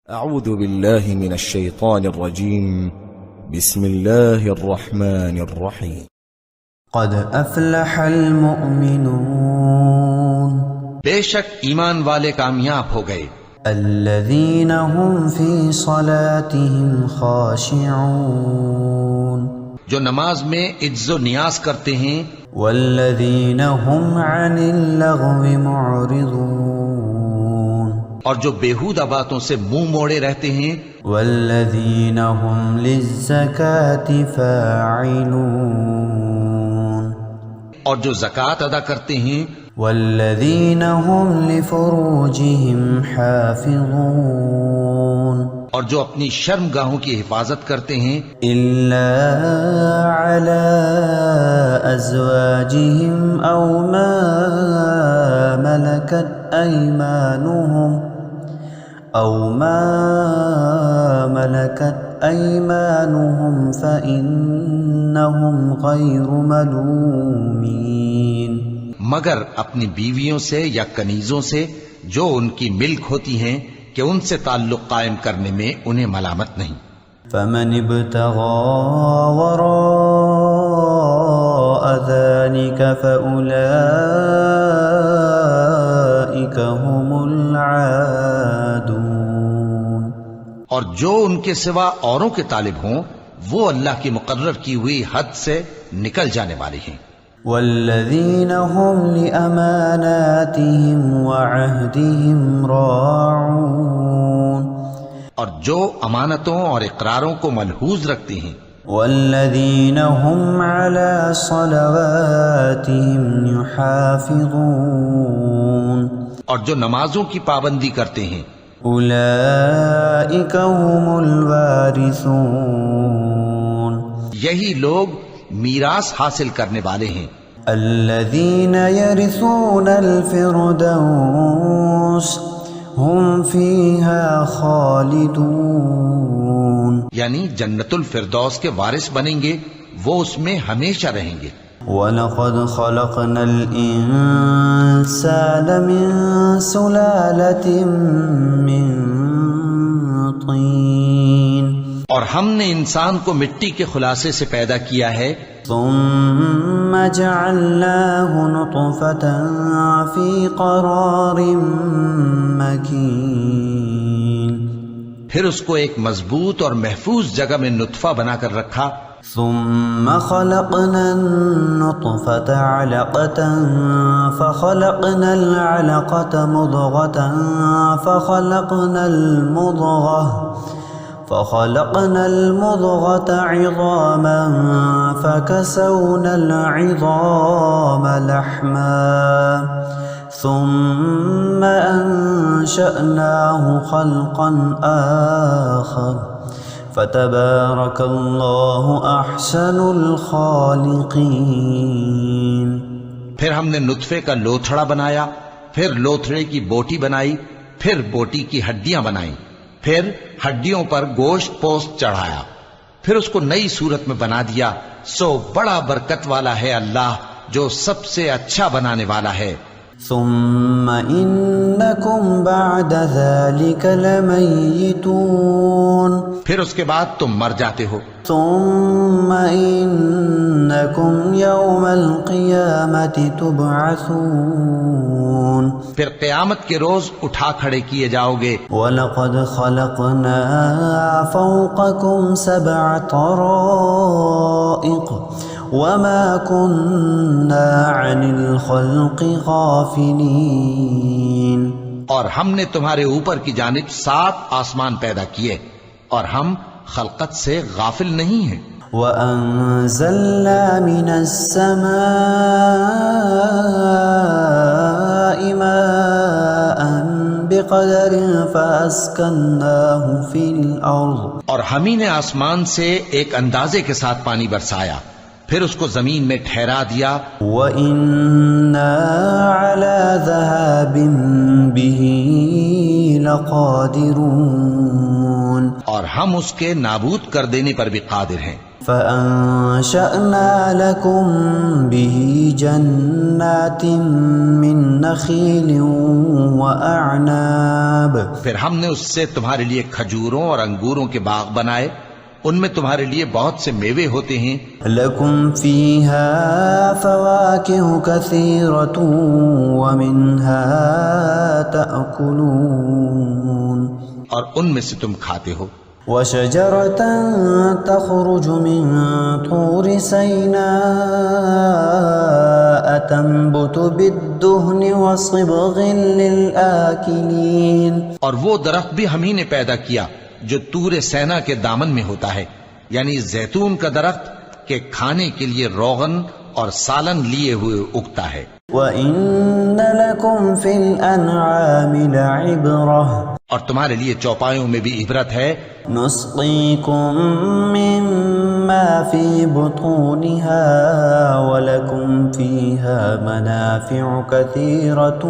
أعوذ بالله من الشيطان الرجيم. بسم الله الرحمن الرحيم. قد أفلح المؤمنون بے شک ایمان والے کامیاب ہو گئے، الذين هم في صلاتهم خاشعون جو نماز میں عجز و نیاز کرتے ہیں، والذين هم عن اللغو معرضون اور جو بیہودہ باتوں سے منہ موڑے رہتے ہیں، والذين هم للزكاة فاعلون اور جو زکوٰۃ ادا کرتے ہیں، والذين هم لفروجهم حافظون اور جو اپنی شرم گاہوں کی حفاظت کرتے ہیں، إلا على أزواجهم أو ما ملكت أيمانهم فإنهم غير ملومين مگر اپنی بیویوں سے یا کنیزوں سے جو ان کی ملک ہوتی ہیں کہ ان سے تعلق قائم کرنے میں انہیں ملامت نہیں۔ فمن ابتغى وراء ذلك فأولئك هم العادون اور جو ان کے سوا اوروں کے طالب ہوں وہ اللہ کی مقرر کی ہوئی حد سے نکل جانے والے ہیں۔ والذين هم لأماناتهم وعهدهم راعون اور جو امانتوں اور اقراروں کو ملحوظ رکھتے ہیں، والذين هم على صلواتهم يحافظون اور جو نمازوں کی پابندی کرتے ہیں، أولئك هم الوارثون یہی لوگ میراث حاصل کرنے والے ہیں، الذين يرثون الفردوس هم فيها خالدون یعنی جنت الفردوس کے وارث بنیں گے، وہ اس میں ہمیشہ رہیں گے۔ وَلَقَدْ خَلَقْنَا الْإِنسَانَ مِنْ سُلَالَةٍ مِّن طِينٍ اور ہم نے انسان کو مٹی کے خلاصے سے پیدا کیا ہے، ثُمَّ جَعَلْنَاهُ نُطْفَةً فِي قَرَارٍ مَّكِينٍ پھر اس کو ایک مضبوط اور محفوظ جگہ میں نطفہ بنا کر رکھا، ثم خلقنا النطفة علقة فخلقنا العلقة مضغة فخلقنا المضغة عظاما فكسونا العظام لحما ثم أنشأناه خلقا آخر فتبارك الله أحسن الخالقين پھر ہم نے نطفے کا لوتھڑا بنایا، پھر لوتھڑے کی بوٹی بنائی، پھر بوٹی کی ہڈیاں بنائیں، پھر ہڈیوں پر گوشت پوست چڑھایا، پھر اس کو نئی صورت میں بنا دیا۔ سو بڑا برکت والا ہے اللہ جو سب سے اچھا بنانے والا ہے۔ ثم إنكم بعد ذلك لميتون پھر اس کے بعد تم مر جاتے ہو، ثم إنكم يوم القيامة تبعثون پھر قیامت کے روز اٹھا کھڑے کیے جاؤ گے۔ وَلَقَدْ خَلَقْنَا فَوْقَكُمْ سَبْعَ طَرَائِقَ وَمَا كُنَّا عَنِ الْخَلْقِ غَافِلِينَ اور ہم نے تمہارے اوپر کی جانب 7 آسمان پیدا کیے اور ہم خلقت سے غافل نہیں ہیں۔ وَأَنزَلْنَا مِنَ السَّمَاءِ مَاءً بِقَدَرٍ فَأَسْكَنَّاهُ فِي الْأَرْضِ اور ہم ہی نے آسمان سے ایک اندازے کے ساتھ پانی برسایا، پھر اس کو زمین میں ٹھہرا دیا۔ وَإِنَّا عَلَى ذَهَابٍ بِهِ لَقَادِرُونَ اور ہم اس کے نابود کر دینے پر بھی قادر ہیں۔ فَأَنشَأْنَا لَكُم بِهِ جَنَّاتٍ مِّن نخيل وأعناب پھر ہم نے اس سے تمہارے لیے کھجوروں اور انگوروں کے باغ بنائے، ان میں تمہارے لیے بہت سے میوے ہوتے ہیں، لكم فيها فواكه كثيرة ومنها تأكلون اور ان میں سے تم کھاتے ہو، وشجرة تخرج من طور سيناء تنبت بالدهن وصبغ للآكلين اور وہ درخت بھی ہم ہی نے پیدا کیا جو طور سینا کے دامن میں ہوتا ہے، یعنی زیتون کا درخت کہ کھانے کے لیے روغن اور سالن لیے ہوئے اگتا ہے۔ وَإِنَّ لَكُمْ فِي الْأَنْعَامِ لَعِبْرَةً اور تمہارے لیے چوپایوں میں بھی عبرت ہے، نُسْقِيكُم مِّمَّا فِي بُطُونِهَا وَلَكُمْ فِيهَا مَنَافِعُ كَثِيرَةٌ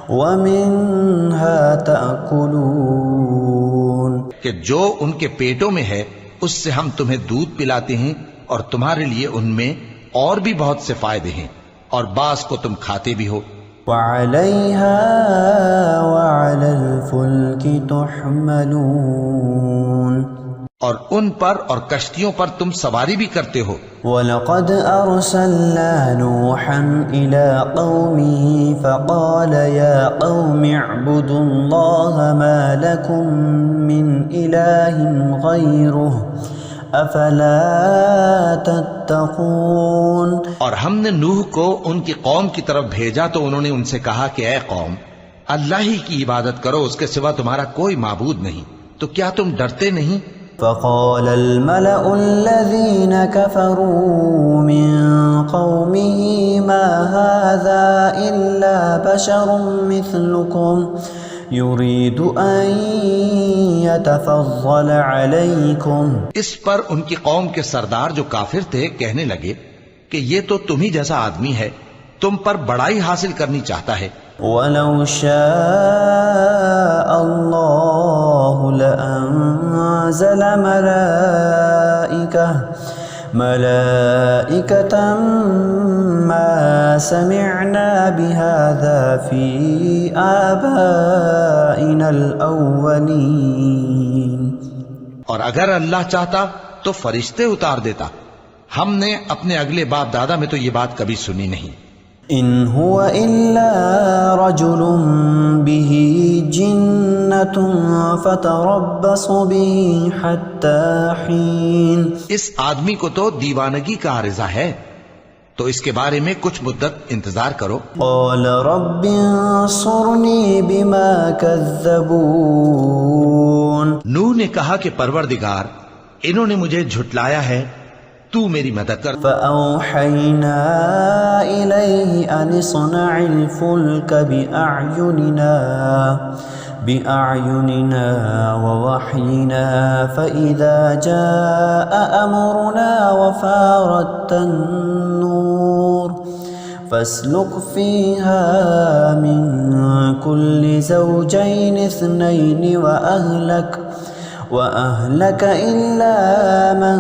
وَمِنْهَا تَأْكُلُونَ کہ جو ان کے پیٹوں میں ہے اس سے ہم تمہیں دودھ پلاتے ہیں، اور تمہارے لیے ان میں اور بھی بہت سے فائدے ہیں، اور بعض کو تم کھاتے بھی ہو۔ وَعَلَيْهَا وَعَلَى الْفُلْكِ تُحْمَلُونَ اور ان پر اور کشتیوں پر تم سواری بھی کرتے ہو۔ وَلَقَدْ أَرْسَلْنَا نُوحًا إِلَىٰ قَوْمِهِ فَقَالَ يَا قَوْمِ اعْبُدُوا اللَّهَ مَا لَكُم مِّنْ إِلَٰهٍ غَيْرُهُ أَفَلَا تَتَّقُونَ اور ہم نے نوح کو ان کی قوم کی طرف بھیجا تو انہوں نے ان سے کہا کہ اے قوم، اللہ ہی کی عبادت کرو، اس کے سوا تمہارا کوئی معبود نہیں، تو کیا تم ڈرتے نہیں؟ فقال الملأ الذين كفروا من قومه ما هذا إلا بشر مثلكم يريد أن يتفضل عليكم اس پر ان کی قوم کے سردار جو کافر تھے کہنے لگے کہ یہ تو تم ہی جیسا آدمی ہے، تم پر بڑائی حاصل کرنی چاہتا ہے۔ وَلَوْ شَاءَ اللَّهُ لَأَنزَلَ مَلَائِكَةً مَا سَمِعْنَا بِهَذَا فِي آبَائِنَا الْأَوَّلِينَ اور اگر اللہ چاہتا تو فرشتے اتار دیتا، ہم نے اپنے اگلے باپ دادا میں تو یہ بات کبھی سنی نہیں۔ إِنْ هُوَ إِلَّا رَجُلٌ بِهِ جِنَّةٌ فَتَرَبَّصُوا بِهِ حَتَّى حِينٍ اس آدمی کو تو دیوانگی کا عارضہ ہے، تو اس کے بارے میں کچھ مدت انتظار کرو۔ قَالَ رَبِّ انصُرْنِي بِمَا كَذَّبُونَ نوح نے کہا کہ پروردگار، انہوں نے مجھے جھٹلایا ہے، تو میری مدد کر۔ فَأَوْحَيْنَا إِلَيْهِ أَنِ اصْنَعِ الْفُلْكَ بِأَعْيُنِنَا وَوَحْيِنَا فَإِذَا جَاءَ أَمْرُنَا وَفَارَتِ النُّورُ فَاسْلُكْ فِيهَا مِن كُلِّ زَوْجَيْنِ اثْنَيْنِ وَأَهْلَكَ إِلَّا مَن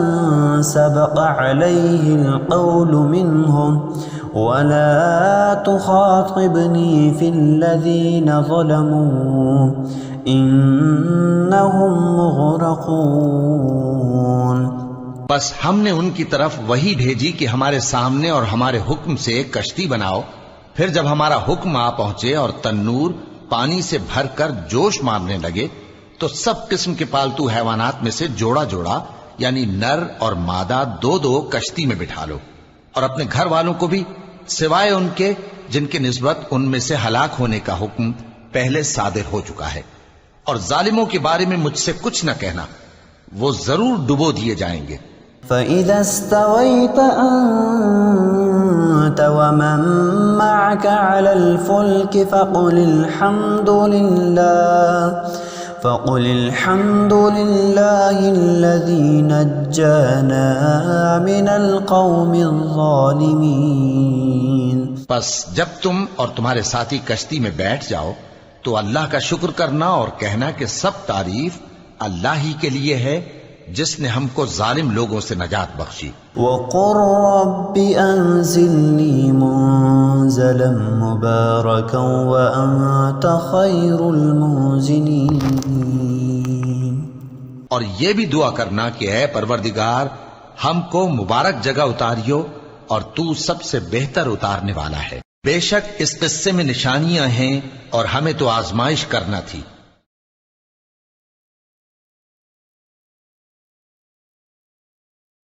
سَبَقَ عَلَيْهِ الْقَوْلُ مِنْهُمْ وَلَا تُخَاطِبْنِي فِي الَّذِينَ ظَلَمُوا إِنَّهُمْ مُغْرَقُونَ بس ہم نے ان کی طرف وہی بھیجی کہ ہمارے سامنے اور ہمارے حکم سے ایک کشتی بناؤ، پھر جب ہمارا حکم آ پہنچے اور تنور پانی سے بھر کر جوش مارنے لگے تو سب قسم کے پالتو حیوانات میں سے جوڑا جوڑا یعنی نر اور مادہ دو دو کشتی میں بٹھا لو، اور اپنے گھر والوں کو بھی سوائے ان کے جن کے نسبت ان میں سے ہلاک ہونے کا حکم پہلے صادر ہو چکا ہے، اور ظالموں کے بارے میں مجھ سے کچھ نہ کہنا، وہ ضرور ڈبو دیے جائیں گے۔ فَإِذَا اسْتَوَيْتَ أَنْتَ وَمَن مَّعَكَ عَلَى الْفُلْكِ فَقُلِ الْحَمْدُ لِلَّهِ الَّذِي نَجَّانَا مِنَ الْقَوْمِ الظَّالِمِينَ پس جب تم اور تمہارے ساتھی کشتی میں بیٹھ جاؤ تو اللہ کا شکر کرنا اور کہنا کہ سب تعریف اللہ ہی کے لیے ہے جس نے ہم کو ظالم لوگوں سے نجات بخشی۔ وقل رب انزلنی منزلا مبارکا وانت خیر المنزلین، اور یہ بھی دعا کرنا کہ اے پروردگار ہم کو مبارک جگہ اتاریو اور تو سب سے بہتر اتارنے والا ہے۔ بے شک اس قصے میں نشانیاں ہیں اور ہمیں تو آزمائش کرنا تھی۔